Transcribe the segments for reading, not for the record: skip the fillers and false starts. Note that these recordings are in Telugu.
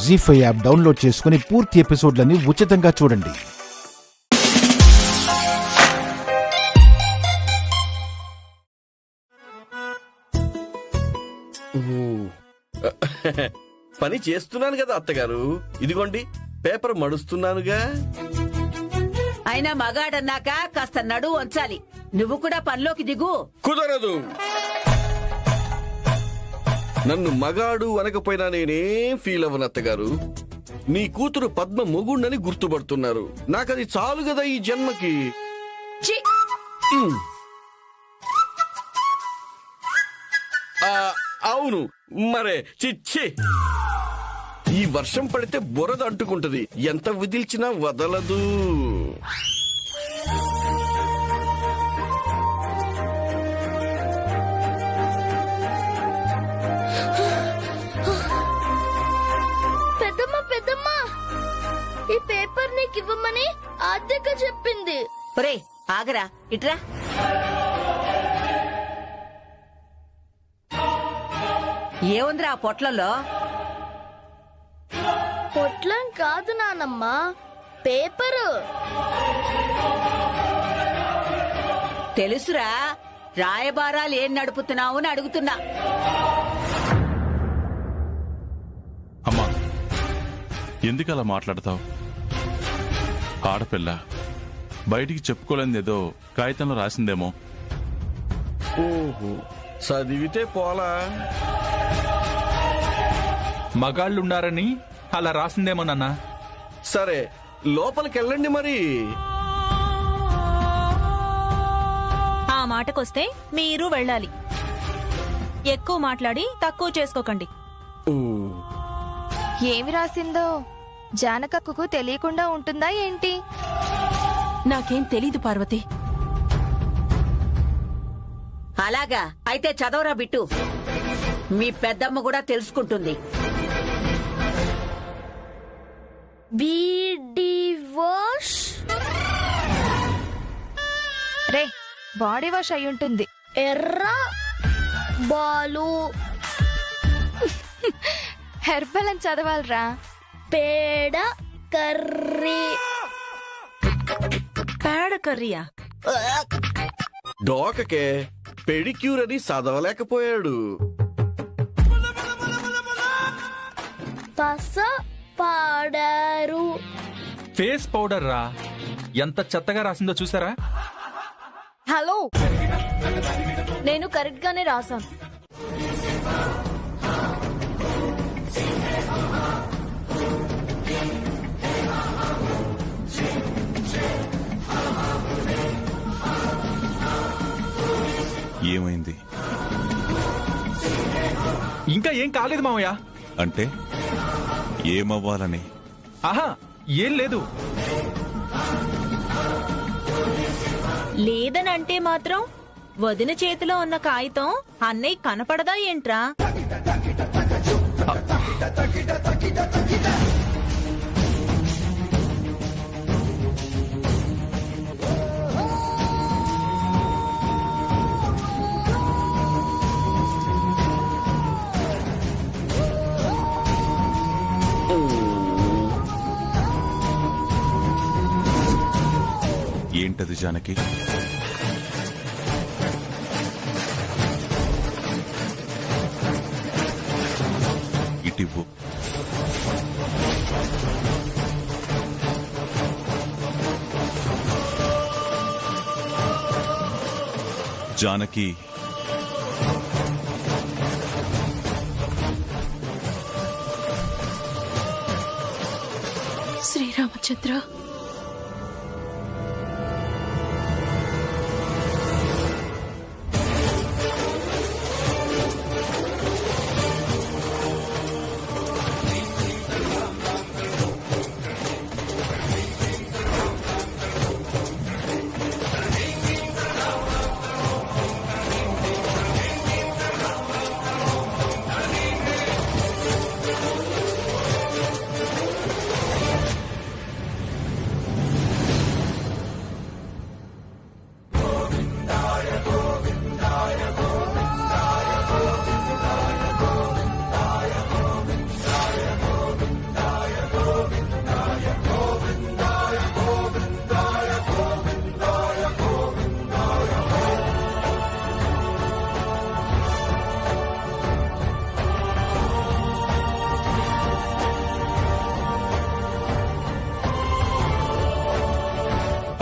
జీ5 యాప్ డౌన్లోడ్ చేసుకుని పూర్తి ఎపిసోడ్లని ఉచితంగా చూడండి. పని చేస్తున్నాను కదా అత్తగారు, ఇదిగోండి పేపర్ మడుస్తున్నానుగా. అయినా మగాడన్నాక కాస్త నడువు వంచాలి. నువ్వు కూడా పనిలోకి దిగు. కుదరదు. నన్ను మగాడు అనకపోయినా నేనేం ఫీల్ అవ్వను అత్తగారు. మీ కూతురు పద్మ మొగుండని గుర్తుపడుతున్నారు. నాకది చాలు కదా ఈ జన్మకి. అవును మరే. చిచ్చి, ఈ వర్షం పడితే బురద అంటుకుంటది, ఎంత విదిల్చినా వదలదు. పెద్దమ్మా, ఈ పేపర్ నీకు ఇవ్వమని ఆద్యక చెప్పింది. ఒరే ఆగరా, ఇట్రా. ఏముందిరా ఆ పొట్లలో? పొట్లం కాదు నానమ్మా, పేపరు. తెలుసురా, రాయబారాలు ఏం నడుపుతున్నావు అని అడుగుతున్నా. అమ్మా, ఎందుకలా మాట్లాడతావు? ఆడపిల్ల బయటికి చెప్పుకోలేనిదేదో కాగితంలో రాసిందేమో. ఓహో, చదివితే పోలా. మగాళ్ళున్నారని అలా రాసిందేమోనన్నా. సరే, లోపలికెళ్ళండి మరి. ఆ మాటకొస్తే మీరు వెళ్ళాలి. ఎక్కువ మాట్లాడి తక్కువ చేసుకోకండి. ఏమి రాసిందో జానకక్కకు తెలియకుండా ఉంటుందా ఏంటి? నాకేం తెలీదు పార్వతి. అలాగా, అయితే చదవరా బిట్టు. మీ పెద్దమ్మ కూడా తెలుసుకుంటుంది. వాష్. రే, బాడీ వాష్ అయి ఉంటుంది. ఎర్ర బాలు. హెర్బల్ అని చదవాలరా. పేడ కర్రీ. పేడ కర్రీయా? డోకకే పెడిక్యూర్ అని చదవలేకపోయాడు. పస పాడారు. ఫేస్ పౌడర్ రా. ఎంత చెత్తగా రాసిందో చూసారా? హలో, నేను కరెక్ట్ గానే రాసాను. ఏమైంది? ఇంకా ఏం కాలేదు మామయ్య. అంటే ఏమవ్వాలని? ఆహా, ఏం లేదు. లేదనంటే మాత్రం వదిన చేతిలో ఉన్న కాగితం అన్నయ్య కనపడదా ఏంట్రా? ఏంటది జానకి? ఇటివ్వు. జానకి, శ్రీరామచంద్ర,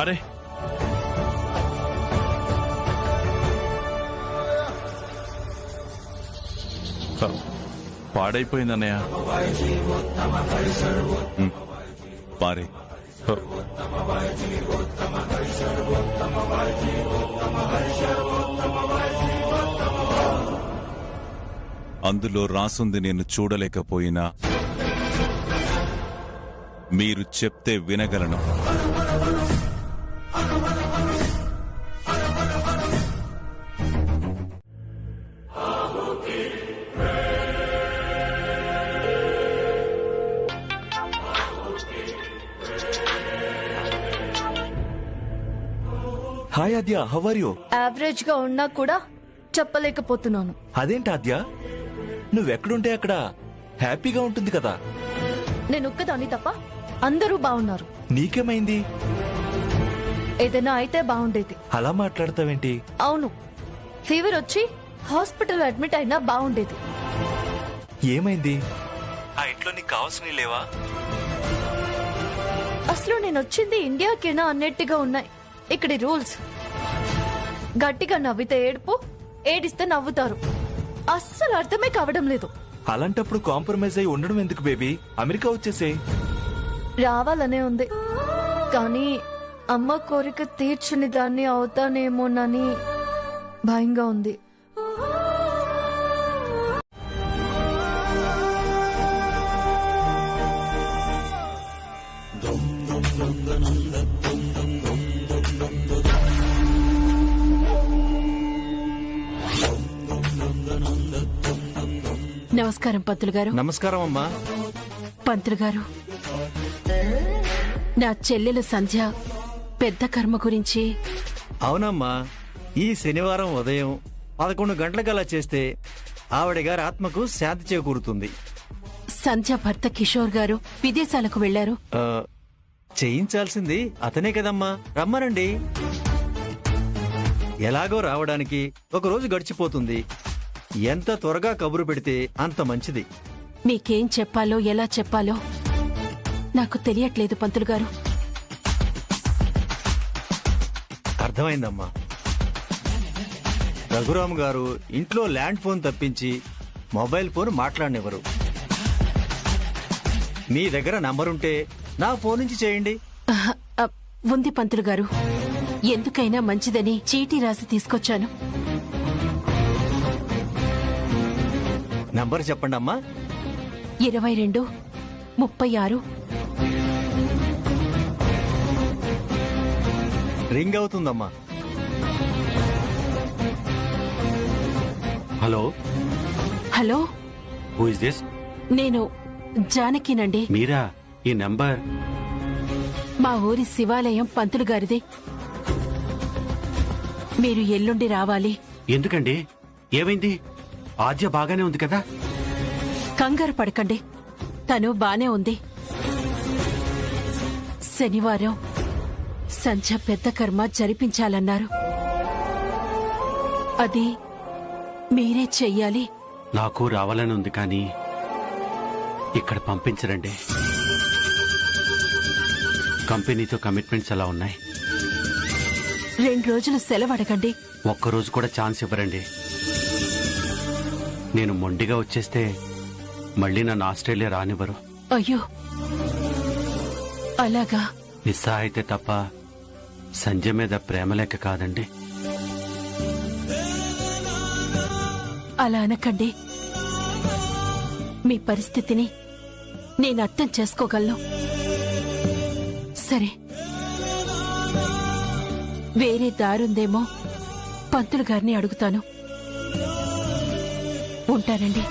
అరే పాడైపోయింది అన్నయ్య. పారే. అందులో రాసుంది నేను చూడలేకపోయినా మీరు చెప్తే వినగలను. Hi Aadya, how are you? Average గా ఉన్నా కూడా చెప్పలేకపోతున్నాను. అదేంటి ఆద్య, నువ్వెక్కడుంటే అక్కడ హ్యాపీగా ఉంటుంది కదా. నేను ఒక్కదాన్ని తప్ప అందరూ బాగున్నారు. నీకేమైంది? ఏదైనా అయితే బాగుండేది. అలా మాట్లాడతావేంటి? అవును, ఫీవర్ వచ్చి హాస్పిటల్ అడ్మిట్ అయినా బాగుండేది. ఏమైంది? ఆ ఇంట్లో నీకు కావాల్సినవి లేవా? అసలు నేను వచ్చింది ఇండియాకేనా అన్నట్టుగా ఉన్నాయి ఇక్కడి రూల్స్. గట్టిగా నవ్వితే ఏడుపు, ఏడిస్తే నవ్వుతారు. అస్సలు అర్థమే కావడం లేదు. అలాంటప్పుడు కాంప్రమైజ్ అయి ఉండడం ఎందుకు బేబీ? అమెరికా వచ్చేసే. రావాలనే ఉంది, కానీ అమ్మ కోరిక తీర్చుని దాన్ని అవుతానేమోనని భయంగా ఉంది. నమస్కారం పంతులు గారు. నమస్కారం అమ్మా. పంతులు గారు, నా చెల్లెలు సంధ్య పెద్ద కర్మ గురించి. అవునమ్మా, ఈ శనివారం ఉదయం 11 గంటలకల్లా చేస్తే ఆవిడ గారి ఆత్మకు శాంతి చేకూరుతుంది. సంధ్య భర్త కిషోర్ గారు విదేశాలకు వెళ్లారు. చేయించాల్సింది అతనే కదమ్మా. రమ్మనండి. ఎలాగో రావడానికి ఒక రోజు గడిచిపోతుంది. ఎంత త్వరగా కబురు పెడితే అంత మంచిది. మీకేం చెప్పాలో ఎలా చెప్పాలో నాకు తెలియట్లేదు పంతులు గారు. అర్థమైందమ్మా. రఘురామ్ గారు ఇంట్లో ల్యాండ్ ఫోన్ తప్పించి మొబైల్ ఫోన్ మాట్లాడనివ్వరు. మీ దగ్గర నంబరుంటే నా ఫోన్ నుంచి చేయండి. ఉంది పంతులు గారు, ఎందుకైనా మంచిదని చీటీ రాసి తీసుకొచ్చాను. నంబర్ చెప్పండి అమ్మా. 22 36. రింగ్ అవుతుందమ్మా. Hello hello, who is this? నేను జానకినండి. మీరా? ఈ నంబర్ మా ఊరి శివాలయం పంతులు గారిది. మీరు ఎల్లుండి రావాలి. ఎందుకండి? ఏమైంది? ఆద్య బాగానే ఉంది కదా? కంగారు పడకండి, తను బానే ఉంది. శనివారం సంధ్య పెద్ద కర్మ జరిపించాలన్నారు. అది మీరే చెయ్యాలి. నాకు రావాలని ఉంది, కానీ ఇక్కడ పంపించరండి. కంపెనీతో కమిట్మెంట్స్ ఎలా ఉన్నాయి? 2 రోజులు సెలవు అడగండి. ఒక్కరోజు కూడా ఛాన్స్ ఇవ్వరండి. నేను మొండిగా వచ్చేస్తే మళ్ళీ నన్ను ఆస్ట్రేలియా రానివ్వరు. అయ్యో, అలాగా? నిస్సా అయితే తప్ప సంజయ్ మీద ప్రేమ లేక కాదండి. అలా అనకండి. మీ పరిస్థితిని నేను అర్థం చేసుకోగలను. సరే, వేరే దారుందేమో పంతులు గారిని అడుగుతాను. ఉంటానండి.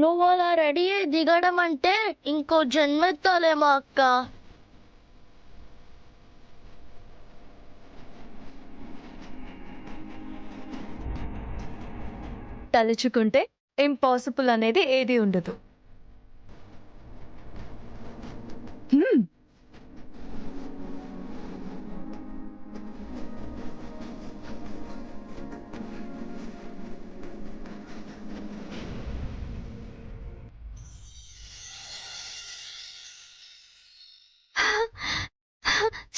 నువ్వు అలా రెడీ అయి దిగడం అంటే ఇంకో జన్మెత్తాలేమో అక్క. తలుచుకుంటే ఇంపాసిబుల్ అనేది ఏది ఉండదు.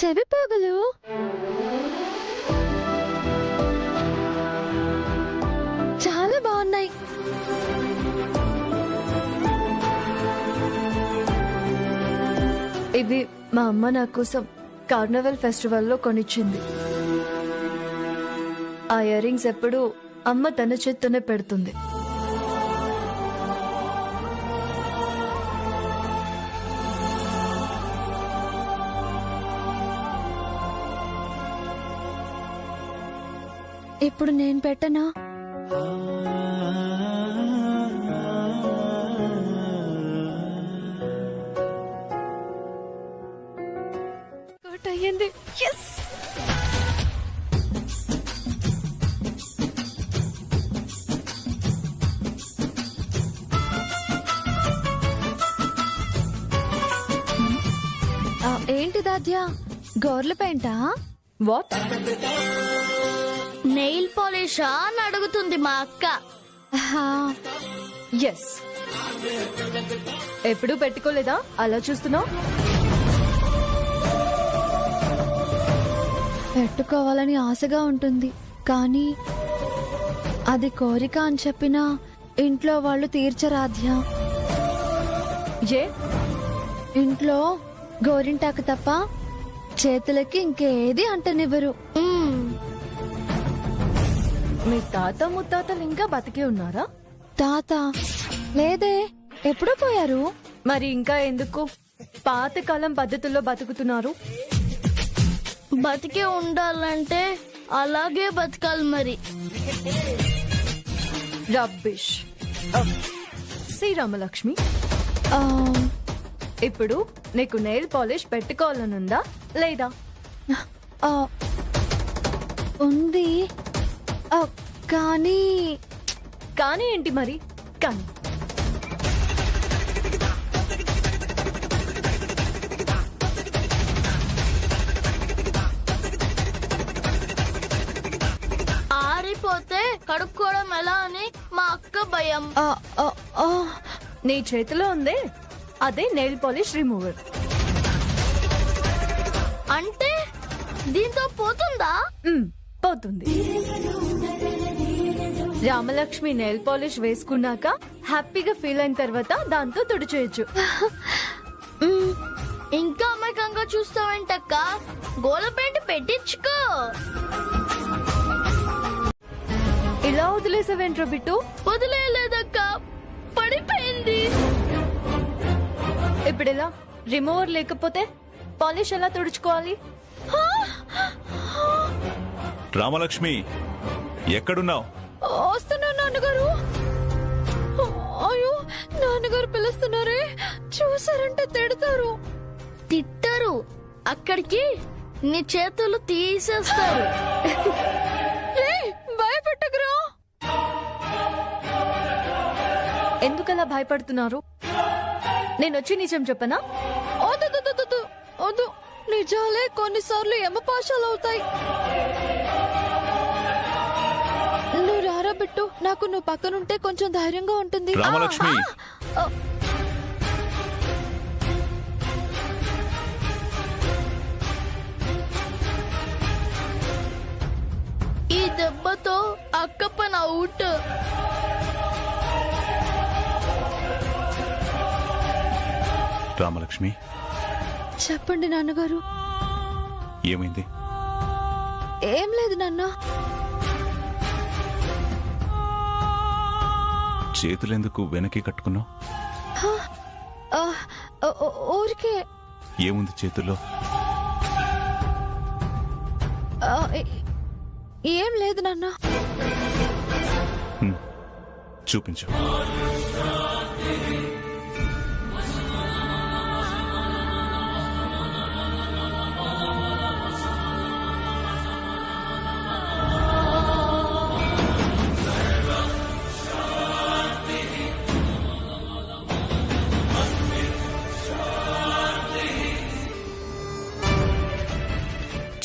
చెవి పోగులు చాలా బాగున్నాయి. ఇవి మా అమ్మ నా కోసం కార్నివల్ ఫెస్టివల్లో కొనిచ్చింది. ఆ ఇయర్ రింగ్స్ ఎప్పుడు అమ్మ తన చేత్తోనే పెడుతుంది. ఇప్పుడు నేను పెట్టనా? అయ్యింది. Yes! ఏంటి దాద్య, గోర్ల పెయింటా? వాట్? నెయిల్ పాలిషా అని అడుగుతుంది మా అక్క. ఎస్. ఎప్పుడూ పెట్టుకోలేదా? అలా చూస్తున్నావు. పెట్టుకోవాలని ఆశగా ఉంటుంది, కానీ అది కోరిక అని చెప్పినా ఇంట్లో వాళ్ళు తీర్చరాధ్యా. ఏ? ఇంట్లో గోరింటాకు తప్ప చేతులకి ఇంకేది అంటనివ్వరు. మీ తాత ముత్తాతలు ఇంకా బతికే ఉన్నారా? తాత లేదే, ఎప్పుడో పోయారు. మరి ఇంకా ఎందుకు పాతకాలం పద్ధతుల్లో బతుకుతున్నారు? బతికే ఉండాలంటే అలాగే బతకాలి మరి. రబ్బిష్. శ్రీరామలక్ష్మి, ఇప్పుడు నీకు నెయిల్ పాలిష్ పెట్టుకోవాలనుందా లేదా? ఉంది, కానీ కానీ ఏంటి మరి? కానీ ఆరిపోతే కడుక్కోవడం ఎలా అని మా అక్క భయం. నీ చేతిలో ఉందే అదే నెయిల్ పాలిష్ రిమూవర్. అంటే దీంతో పోతుందా? పోతుంది. రామలక్ష్మి నెయిల్ పాలిష్ వేసుకున్నాక హ్యాపీగా ఫీల్ అయిన తర్వాత దాంతో తుడిచేయచ్చు. ఇంకా అమాయకంగా చూస్తావేంటక్క? గోల పెయింట్ పెట్టించుకో. ఇలా వదిలేసావేంట్రో బిట్టు? వదిలేదక్క, పడిపోయింది. ఇప్పుడు ఎలా? రిమూవర్ లేకపోతే పాలిష్ ఎలా తుడుచుకోవాలి? రామలక్ష్మి, ఎక్కడున్నావు? వస్తున్నా నాన్నగారు. అయ్యో, నాన్నగారు పిలుస్తున్నారే, చూసారంటే తిడతారు. తిట్టరు, అక్కడికి నీ చేతులు తీసేస్తారు. భయపెట్టకురా. ఎందుకలా భయపడుతున్నారు? నేనొచ్చి నిజం చెప్పనా? వద్దు, నిజాలే కొన్నిసార్లు యమపాశాలు అవుతాయి. నువ్వు రారా బిట్టు, నాకు నువ్వు పక్కనుంటే కొంచెం ధైర్యంగా ఉంటుంది. రామలక్ష్మి, ఈ దెబ్బతో అక్క పని అవుట్. రామలక్ష్మి, చెప్పండి నాన్నగారు. ఏమైంది? ఏం లేదు నాన్న. చేతులెందుకు వెనక్కి కట్టుకున్నావు? ఊరికే. ఏముంది చేతుల్లో? ఏం లేదు నాన్న. చూపించు.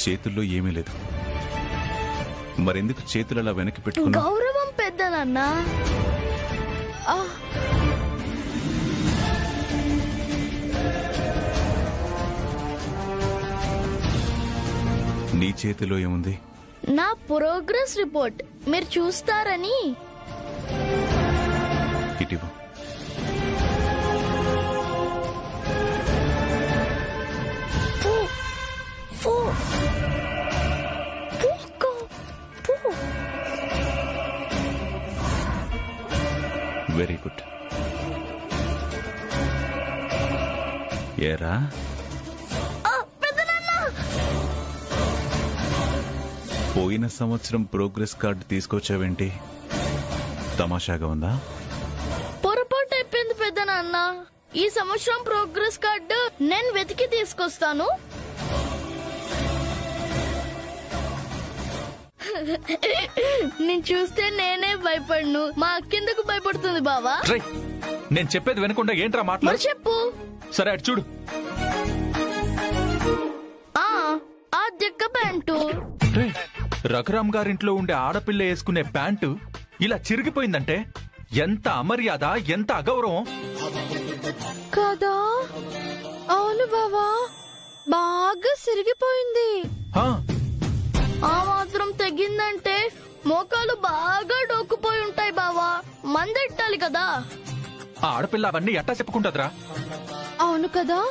చేతుల్లో ఏమీ లేదు, మరెందుకు చేతులు అలా వెనక్కి పెట్టుకున్నా? గౌరవం పెద్ద నాన్న. నీ చేతిలో ఏముంది? నా ప్రోగ్రెస్ రిపోర్ట్ మీరు చూస్తారని. ఇటివ్వు. Very good. ఏరా, పోయిన సంవత్సరం ప్రోగ్రెస్ కార్డు తీసుకొచ్చావేంటి? తమాషాగా ఉందా? పొరపాటు అయిపోయింది పెద్ద నాన్న. ఈ సంవత్సరం ప్రోగ్రెస్ కార్డు నేను వెతికి తీసుకొస్తాను. నేను చూస్తే నేనే భయపడను, మా అక్కెందుకు భయపడుతుంది బావా? రేయ్, నేను చెప్పేది వినకుండా ఏంట్రా మరి మాట్లాడు. చెప్పు. సరే అటు చూడు. ఆ జక్క ప్యాంటు. రేయ్, రఘురామ్ గారింట్లో ఉండే ఆడపిల్ల వేసుకునే ప్యాంటు ఇలా చిరిగిపోయిందంటే ఎంత అమర్యాద, ఎంత అగౌరవం. కదా, అవును బావా, బాగా సిరిగిపోయింది. ఆ, ఆ మాత్రం తెగిందంటే మోకాలు బాగా డొక్కుపోయి ఉంటాయి బావా. మందెట్టాలి కదా. ఆ ఆడపిల్ల అవన్నీ ఎట్టా చెప్పుకుంటదిరా? అవును కదా.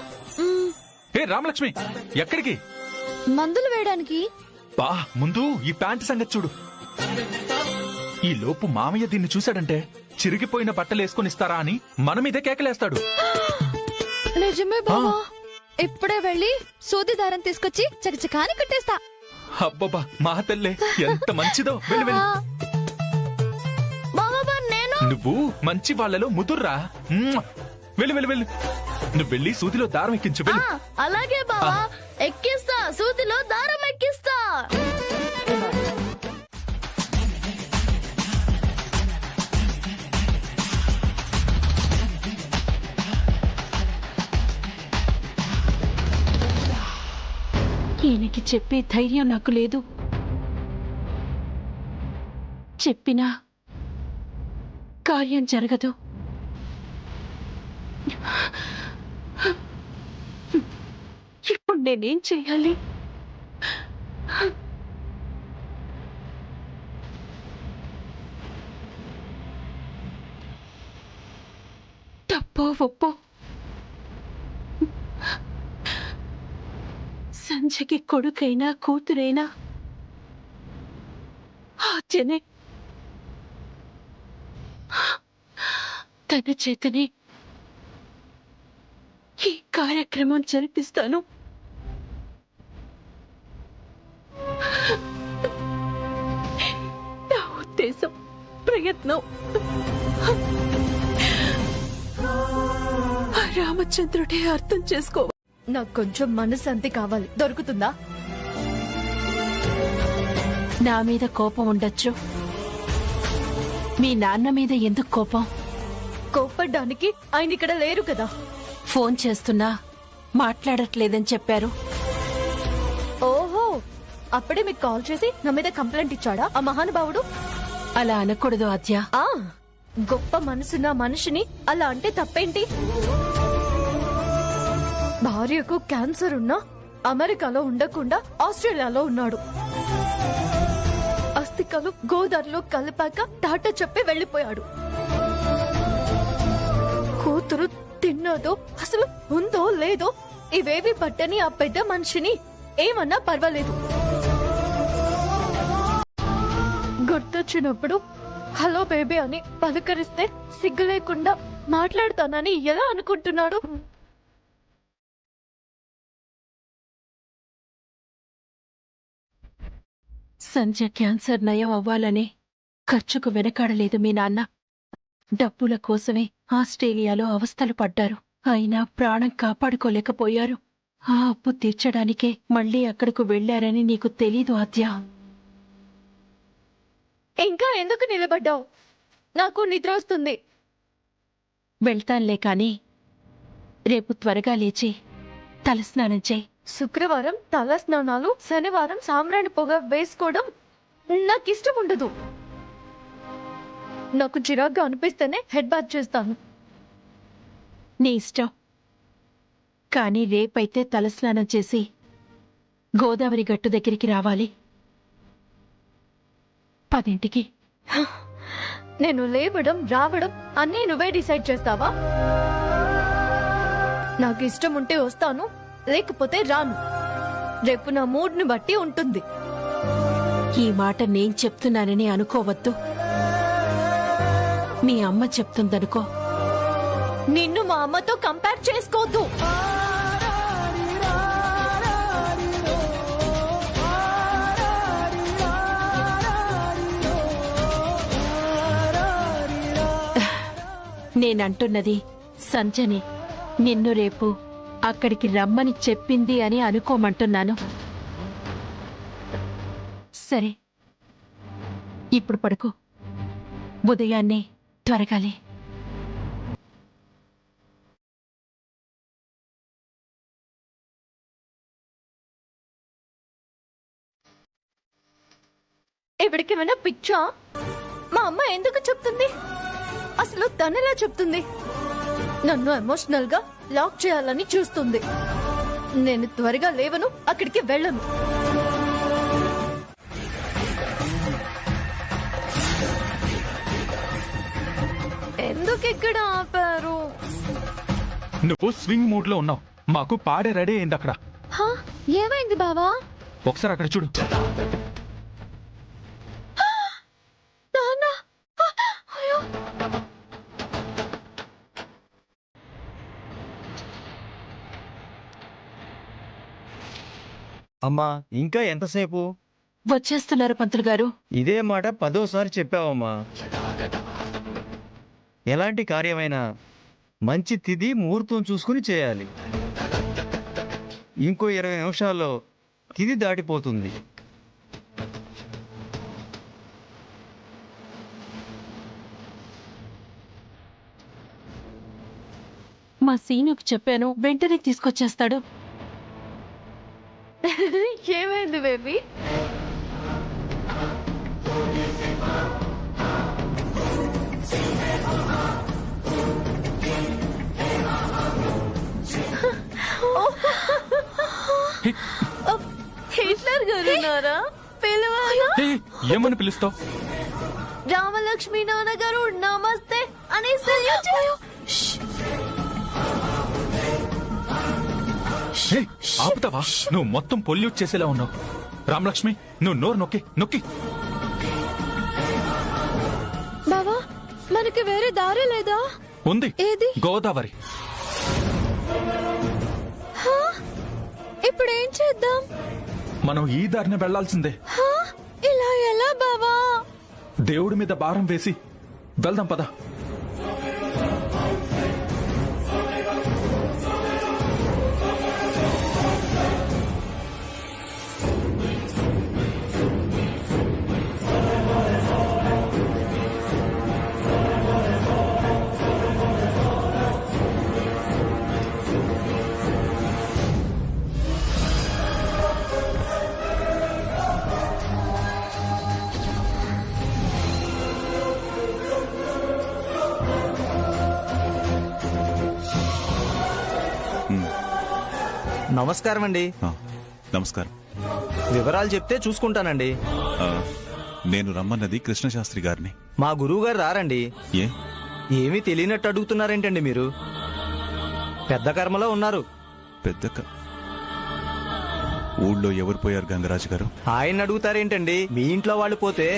ఏ రామలక్ష్మి, ఎక్కడికి? మందులు వేయడానికి. బా, ముందు ఈ ప్యాంటు సంగతి చూడు. ఈ లోపు మామయ్య దీన్ని చూశాడంటే చిరిగిపోయిన బట్టలు వేసుకొనిస్తారా అని మన మీదే కేకలేస్తాడు. నిజమే బావా. ఇప్పుడే వెళ్ళి సూది దారం తీసుకొచ్చి చకచకాని కట్టేస్తా. అబ్బబ్బా, మా తల్లే ఎంత మంచిదో. వెళ్ళి వెళ్ళి. బాబా నేను. నువ్వు మంచి వాళ్ళలో ముదుర్రా. వెళ్ళి వెళ్ళి వెళ్ళి. నువ్వు వెళ్ళి సూదిలో దారం ఎక్కించు. వెళ్ళి. అలాగే బావా, ఎక్కిస్తా. సూదిలో దారం ఎక్కిస్తా. ఈయనకి చెప్పే ధైర్యం నాకు లేదు. చెప్పినా కార్యం జరగదు. ఇప్పుడు నేనేం చేయాలి? తప్పో ఒప్పో సంజయ్కి కొడుకైనా కూతురైనా ఆద్యనే. తన చేతనే ఈ కార్యక్రమం జరిపిస్తాను. నా ఉద్దేశం, ప్రయత్నం ఆ రామచంద్రుడే అర్థం చేసుకో. నాకు కొంచెం మనశ్శాంతి కావాలి. దొరుకుతుందా? నా మీద కోపం ఉండొచ్చు, మీ నాన్న మీద ఎందుకు కోపం? కోప్పడ్డానికి ఆయన ఇక్కడ లేరు కదా. ఫోన్ చేస్తున్నా మాట్లాడట్లేదని చెప్పారు. ఓహో, అప్పుడే మీకు కాల్ చేసి నా మీద కంప్లైంట్ ఇచ్చాడా ఆ మహానుభావుడు? అలా అనకూడదు ఆద్య. గొప్ప మనసున్న మనిషిని అలా అంటే తప్పేంటి? భార్యకు క్యాన్సర్ ఉన్నా అమెరికాలో ఉండకుండా ఆస్ట్రేలియాలో ఉన్నాడు. అస్థికలు గోదావరిలో కలిపాక టాటా చెప్పి వెళ్లిపోయాడు. కూతురు తిన్నదో అసలు ఉందో లేదో ఇవేవి పట్టని ఆ పెద్ద మనిషిని ఏమన్నా పర్వాలేదు. గుర్తొచ్చినప్పుడు హలో బేబీ అని పలకరిస్తే సిగ్గు లేకుండా మాట్లాడతానని ఎలా అనుకుంటున్నాడు? సంజయ్ క్యాన్సర్ నయం అవ్వాలని ఖర్చుకు వెనకాడలేదు మీ నాన్న. డబ్బుల కోసమే ఆస్ట్రేలియాలో అవస్థలు పడ్డారు. అయినా ప్రాణం కాపాడుకోలేకపోయారు. ఆ అప్పు తీర్చడానికే మళ్లీ అక్కడకు వెళ్లారని నీకు తెలీదు ఆద్య. ఇంకా ఎందుకు నిలబడ్డావు? నాకు నిద్ర వస్తుంది. వెళ్తాన్లే కాని రేపు త్వరగా లేచి తలస్నానం చేయి. శుక్రవారం తల స్నానాలు, శనివారం సాంబ్రాణి పొగ వేసుకోవడం నాకు ఇష్టం ఉండదు. నాకు చిరాగ్గా అనిపిస్తేనే హెడ్ బాత్ చేస్తాను. నీ ఇష్టం. కానీ రేపైతే తలస్నానం చేసి గోదావరి గట్టు దగ్గరికి రావాలి 10ంటికి. నేను లేవడం రావడం అన్నీ నువ్వే డిసైడ్ చేస్తావా? నాకు ఇష్టం ఉంటే వస్తాను, లేకపోతే రాను. రేపు నా మూడ్ని బట్టి ఉంటుంది. ఈ మాట నేను చెప్తున్నానని అనుకోవద్దు. మీ అమ్మ చెప్తుందనుకో. నిన్ను మా అమ్మతో కంపేర్ చేసుకోవద్దు. నేనంటున్నది సంజని. నిన్ను రేపు అక్కడికి రమ్మని చెప్పింది అని అనుకోమంటున్నాను. సరే, ఇప్పుడు పడుకో. ఉదయాన్నే త్వరగాలే. ఎవరికేమైనా పిచ్చా? మా అమ్మ ఎందుకు చెప్తుంది? అసలు తనెలా చెప్తుంది? నన్ను ఎమోషనల్ గా లాక్ చేయాలని చూస్తుంది. నేను త్వరగా లేవను, అక్కడికి వెళ్ళను. ఎందుకు ఇక్కడ ఆపారు? నువ్వు స్వింగ్ మూడ్ లో ఉన్నావు. మాకు పాడే రెడీ అయింది అక్కడ. ఏమైంది బావా? ఒకసారి అక్కడ చూడు. అమ్మా, ఇంకా ఎంతసేపు? వచ్చేస్తున్నారు పంతులు గారు. ఇదే మాట 10వ చెప్పావమ్మా. ఎలాంటి కార్యమైనా మంచి తిథి ముహూర్తం చూసుకుని చేయాలి. ఇంకో 20 నిమిషాల్లో తిథి దాటిపోతుంది. మా సీనుకు చెప్పాను, వెంటనే తీసుకొచ్చేస్తాడు. ఏమైంది బేబీ? హిట్లర్ గారున్నారా? పిలవాలా? ఏమని పిలుస్తావు? రామలక్ష్మి నాన్నగారు నమస్తే అని సెల్యూట్ చేయ. ఆపుతావా? నువ్వు మొత్తం పొల్యూట్ చేసేలా ఉన్నావు. రామలక్ష్మి, నువ్వు నోరు నొక్కి నొక్కి. బావా, మనకి వేరే దారి లేదా? ఉంది. ఏది? గోదావరి. ఇప్పుడు ఏం చేద్దాం? మనం ఈ దారిని వెళ్లాల్సిందే. ఇలా ఎలా బావా? దేవుడి మీద భారం వేసి వెళ్దాం పద. నమస్కారం అండి. నమస్కారం. వివరాలు చెప్తే చూసుకుంటానండి. నేను రమ్మన్నది కృష్ణశాస్త్రి గారిని. మా గురువు గారు రారండి. ఏ? ఏమీ తెలియనట్టు అడుగుతున్నారేంటండి మీరు? పెద్ద కర్మలో ఉన్నారు. ఊళ్ళో ఎవరు పోయారు గంగరాజు గారు? ఆయన అడుగుతారేంటండి? మీ ఇంట్లో వాళ్ళు పోతే.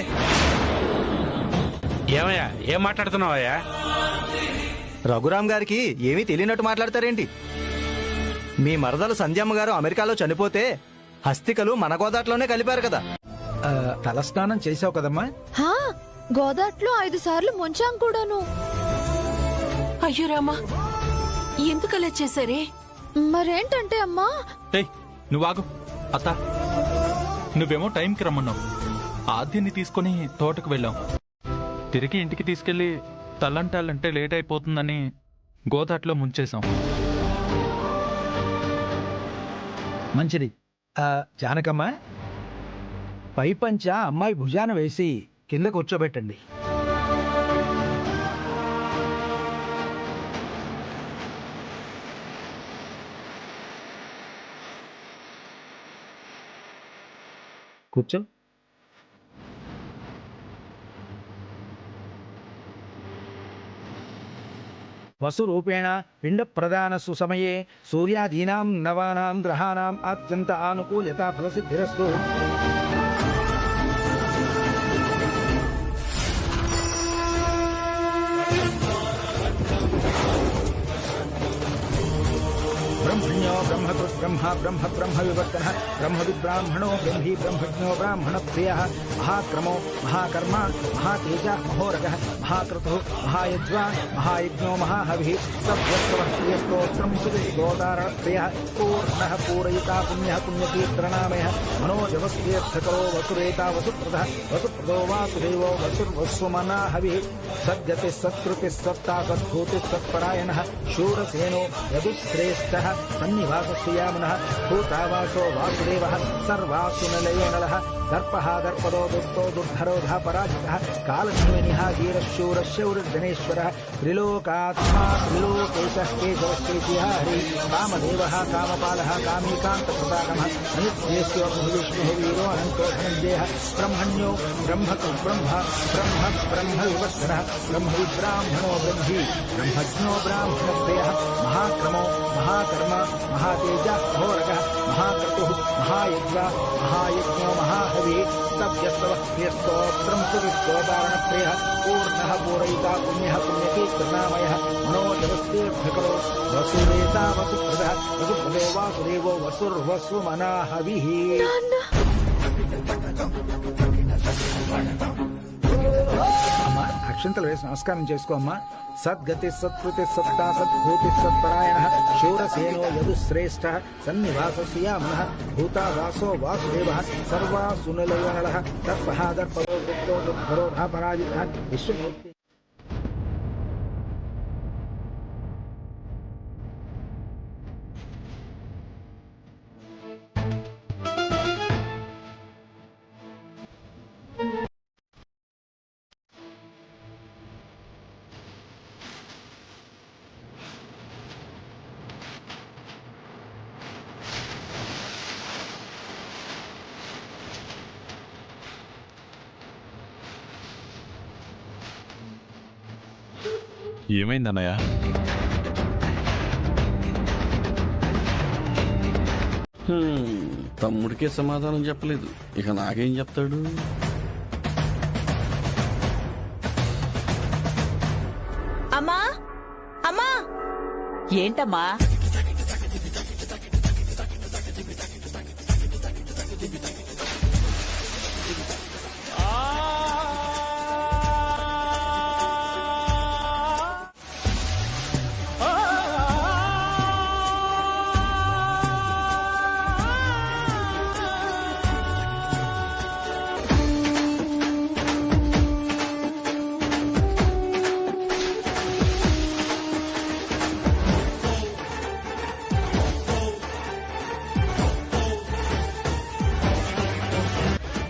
ఏమయ్యా, ఏం మాట్లాడుతున్నావయ్యా? రఘురాం గారికి ఏమీ తెలియనట్టు మాట్లాడతారేంటి? మీ మరదలు సంధ్యమ్మ గారు అమెరికాలో చనిపోతే హస్తికలు మన గోదాట్లోనే కలిపారు కదా. తలస్నానం చేసావు కదమ్మా? గోదాట్లో 5 సార్లు ముంచాం కూడాను. అయ్యో రామా, ఎందుకలా చేశారే? మరేంటంటే అమ్మా. నువ్వాగు. అత్త, నువ్వేమో టైంకి రమ్మన్నావు. ఆద్యాన్ని తీసుకుని తోటకు వెళ్ళాం. తిరిగి ఇంటికి తీసుకెళ్లి తల్లంటాలంటే లేట్ అయిపోతుందని గోదాట్లో ముంచేశాం. మంచిది. జానకమ్మ, పై పంచ అమ్మాయి భుజాన వేసి కింద కూర్చోబెట్టండి. కూర్చో. వసురూపేణ పిండ ప్రదాన సుసమయే సూర్యాదీనాం నవానాం గ్రహాణాం అత్యంత ఆనుకూల్యత ఫలసిద్ధిరస్తు. బ్రహ్మణ్యో బ్రహ్మకృత్ బ్రహ్మ బ్రహ్మ బ్రహ్మ వివర్తన బ్రహ్మ విబ్రాహ్మణో బ్రహ్మీ బ్రహ్మజ్ఞో బ్రాహ్మణ ప్రియ మహాక్రమో మహాకర్మ మహాతేజ మహోరగ మహాకృతు మహాయజ్వా మహాయజ్ఞో మహాహవి సభ్యస్త్రోత్రం సుగోదార ప్రియ పూర్ణ పూరయితా పుణ్య పుణ్యకీర్తనామయ మనోజవస్కీర్థకరో వసురేతా వసుప్రద వసుప్రదో వాసుదేవో వసుర్వస్సుమనాహవి సద్గతి సత్కృతి సత్తా సద్భూతి సత్పరాయణ శూరసేనో యదుశ్రేష్ఠ సన్నివాసస్యామనః భూతావాసో వాసుదేవః సర్వాసు నిలయో నలః దర్పః దర్పదో దుష్టో దుర్ధరోధ పరాజితః కాలజ్ఞనిః ధీరశూరः శౌర్యగణేశ్వరः త్రిలోకాత్మా త్రిలోకేశः కేశవశ్చేతిః హరి కామదేవः కామపాలः కామీకాంతప్రదానः అనిత్యేశ్వర విష్ణుః వీరో అనంతో ధనంజయः బ్రహ్మణ్యో బ్రహ్మకృత్ బ్రహ్మ బ్రహ్మ బ్రహ్మ వివర్తనः బ్రహ్మ విబ్రాహ్మణో బ్రహ్మీ బ్రహ్మజ్ఞో బ్రాహ్మణ ప్రియः మహాక్రమో మహాకర్మ మహాతేజ మహోరగ మహాకృతు మహాయజ్వ మహాయజ్ఞో మహాహవి సభ్యస్తోత్రం సువిశ్వోదారణ ప్రియ పూర్ణ పూరయితా పుణ్య పుణ్యకీర్తనామయ మనోజవస్తీర్థకరో వసుదేతా వసుప్రద వసుప్రదే వాసుదేవో వసుర్వసుమనాహవి. అమ్మా అక్షంతలు వేసి నమస్కారం చేసుకో అమ్మా. సద్గతి సత్కృతి సత్తా సద్భూతి సత్పరాయణ శూరసేనో యదుశ్రేష్ఠ సన్నివాసస్యామనః భూతావాసో వాసుదేవః సర్వాసు నిలయో నలః దర్పః దర్పదో దుష్టో దుర్ధరోధ పరాజితః విశ్వమూర్తి. ఏమైందన్నయ్య? తమ్ముడికే సమాధానం చెప్పలేదు, ఇక నాకేం చెప్తాడు? అమ్మా అమ్మా ఏంటమ్మా?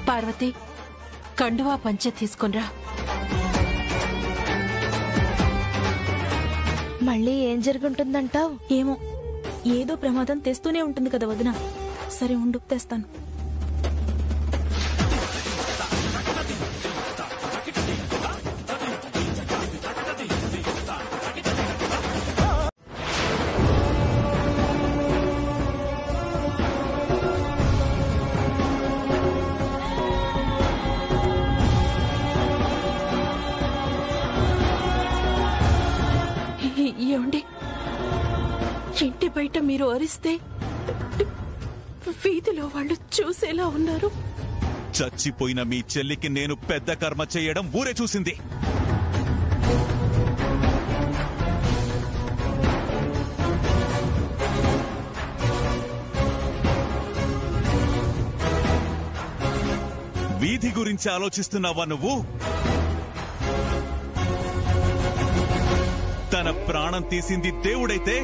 పార్వతి, కండువా పంచె తీసుకునిరా. మళ్ళీ ఏం జరుగుంటుందంటావు? ఏమో, ఏదో ప్రమాదం తెస్తూనే ఉంటుంది కదా వదిన. సరే ఉండు, తెస్తాను. ఏమండి, ఇంటి బయట మీరు అరిస్తే వీధిలో వాళ్ళు చూసేలా ఉన్నారు. చచ్చిపోయిన మీ చెల్లికి నేను పెద్ద కర్మ చేయడం ఊరే చూసింది. వీధి గురించి ఆలోచిస్తున్నావా నువ్వు? తన ప్రాణం తీసింది దేవుడైతే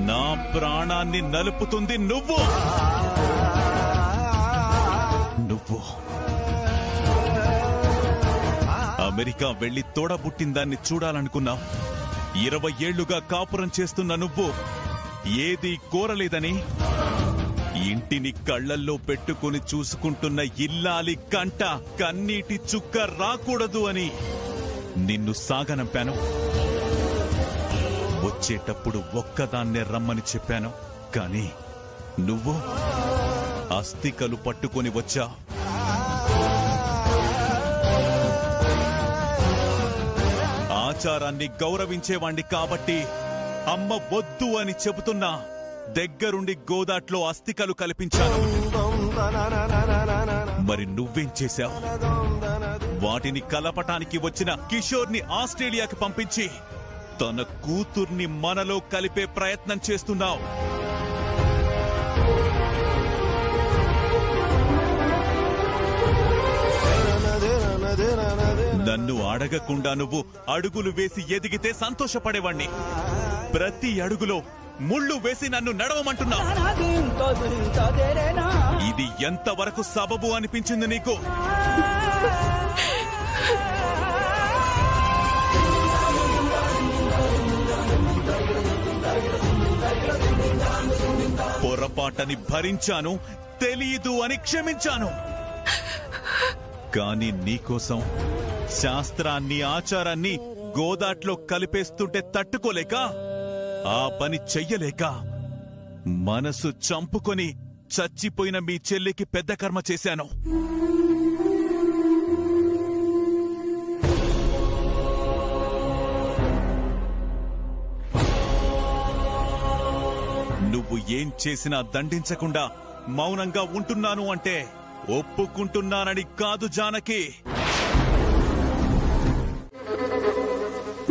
నా ప్రాణాన్ని నలుపుతుంది నువ్వు. అమెరికా వెళ్లి తోడబుట్టిందాన్ని చూడాలనుకున్నావు. 20 ఏళ్లుగా కాపురం చేస్తున్న నువ్వు ఏదీ కోరలేదని ఇంటిని కళ్ళల్లో పెట్టుకుని చూసుకుంటున్న ఇల్లాలి కంట కన్నీటి చుక్క రాకూడదు అని నిన్ను సాగనంపాను. వచ్చేటప్పుడు ఒక్కదాన్నే రమ్మని చెప్పాను, కాని నువ్వు అస్థికలు పట్టుకొని వచ్చా. ఆచారాన్ని గౌరవించేవాణ్ణి కాబట్టి అమ్మ వద్దు అని చెబుతున్నా దగ్గరుండి గోదాట్లో అస్థికలు కల్పించాను. మరి నువ్వేం చేశావు? వాటిని కలపటానికి వచ్చిన కిషోర్ని ఆస్ట్రేలియాకి పంపించి తన కూతుర్ని మనలో కలిపే ప్రయత్నం చేస్తున్నావు. నన్ను అడగకుండా నువ్వు అడుగులు వేసి ఎదిగితే సంతోషపడేవాణ్ణి. ప్రతి అడుగులో ముళ్ళు వేసి నన్ను నడవమంటున్నావు. ఇది ఎంతవరకు సబబు అనిపించింది నీకు? పొరపాటని భరించాను, తెలీదు అని క్షమించాను. కాని నీకోసం శాస్త్రాన్ని ఆచారాన్ని గోదాట్లో కలిపేస్తుంటే తట్టుకోలేక, ఆ పని చెయ్యలేక మనసు చంపుకొని చచ్చిపోయిన మీ చెల్లికి పెద్ద కర్మ చేశాను. నువ్వు ఏం చేసినా దండించకుండా మౌనంగా ఉంటున్నాను అంటే ఒప్పుకుంటున్నానని కాదు జానకి.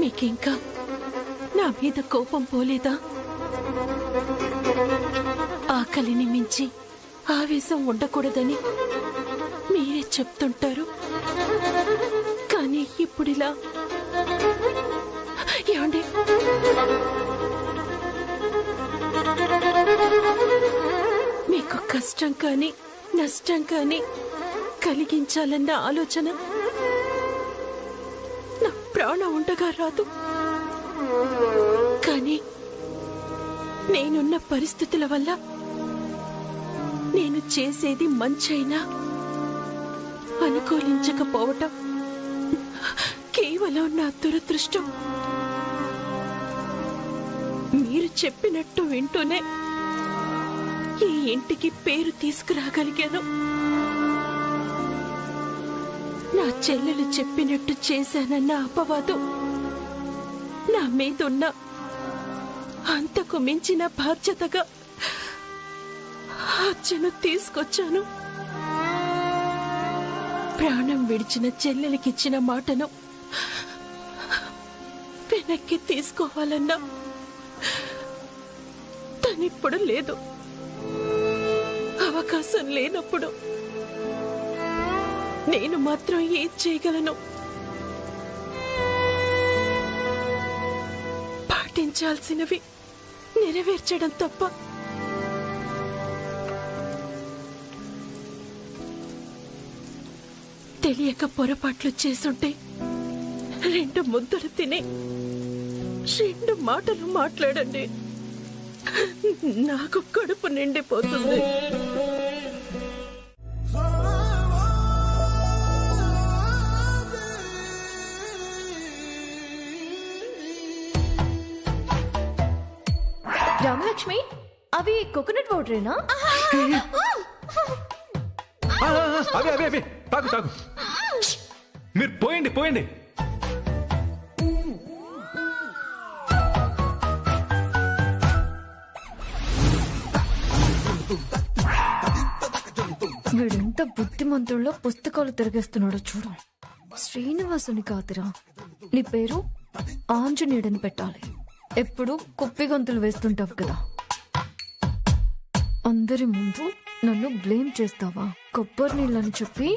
మీకింకా నా మీద కోపం పోలేదా? ఆకలిని మించి ఆవేశం ఉండకూడదని మీరే చెప్తుంటారు, కానీ ఇప్పుడిలా ఏమండి? మీకు కష్టం కానీ నష్టం కానీ కలిగించాలన్న ఆలోచన నా ప్రాణం ఉండగా రాదు. కానీ నేనున్న పరిస్థితుల వల్ల నేను చేసేది మంచైనా అనుకూలించకపోవటం కేవలం నా దురదృష్టం. మీరు చెప్పినట్టు వింటూనే ఈ ఇంటికి పేరు తీసుకురాగలిగాను. నా చెల్లెలు చెప్పినట్టు చేశానన్న అపవాదం నా మీదున్న అంతకు మించిన బాధ్యతగా హత్యను తీసుకొచ్చాను. ప్రాణం విడిచిన చెల్లెలకిచ్చిన మాటను వెనక్కి తీసుకోవాలన్నా తనిప్పుడు లేదు. అవకాశం లేనప్పుడు నేను మాత్రం ఏం చేయగలను? పాటించాల్సినవి నెరవేర్చడం తప్ప. తెలియక పొరపాట్లు చేసుంటే 2 ముద్దలు తిని 2 మాటలు మాట్లాడండి, నాకు కడుపు నిండిపోతుంది. రామలక్ష్మి, అవి కోకోనట్ వాటరేనా? అవి అవి అవి తాగు తాగు. మీరు పోయండి పోయండి. వీడెంత బుద్ధిమంతుల్లో పుస్తకాలు తిరిగేస్తున్నాడో చూడు. శ్రీనివాసుని కాదురా, నీ పేరు ఆంజనేయుడని పెట్టాలి. ఎప్పుడు కుప్పి గంతులు వేస్తుంటావు కదా, అందరి ముందు నన్ను బ్లేమ్ చేస్తావా? కొబ్బరి నీళ్ళని చెప్పి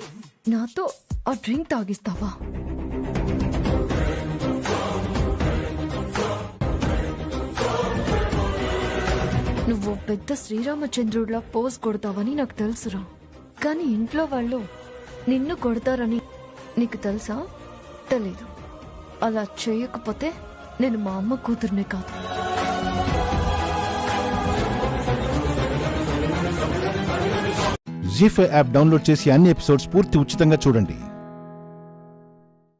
నాతో ఆ డ్రింక్ తాగిస్తావా? నువ్వు పెద్ద శ్రీరామచంద్రుడిలా పోజ్ కొడతావని నాకు తెలుసురా, కానీ ఇంట్లో వాళ్ళు నిన్ను కొడతారని నీకు తెలుసా? తెలీదు. అలా చేయకపోతే నేను మా అమ్మ కూతుర్నే కాదు. జీ5 యాప్ డౌన్లోడ్ చేసి అన్ని ఎపిసోడ్స్ పూర్తి ఉచితంగా చూడండి.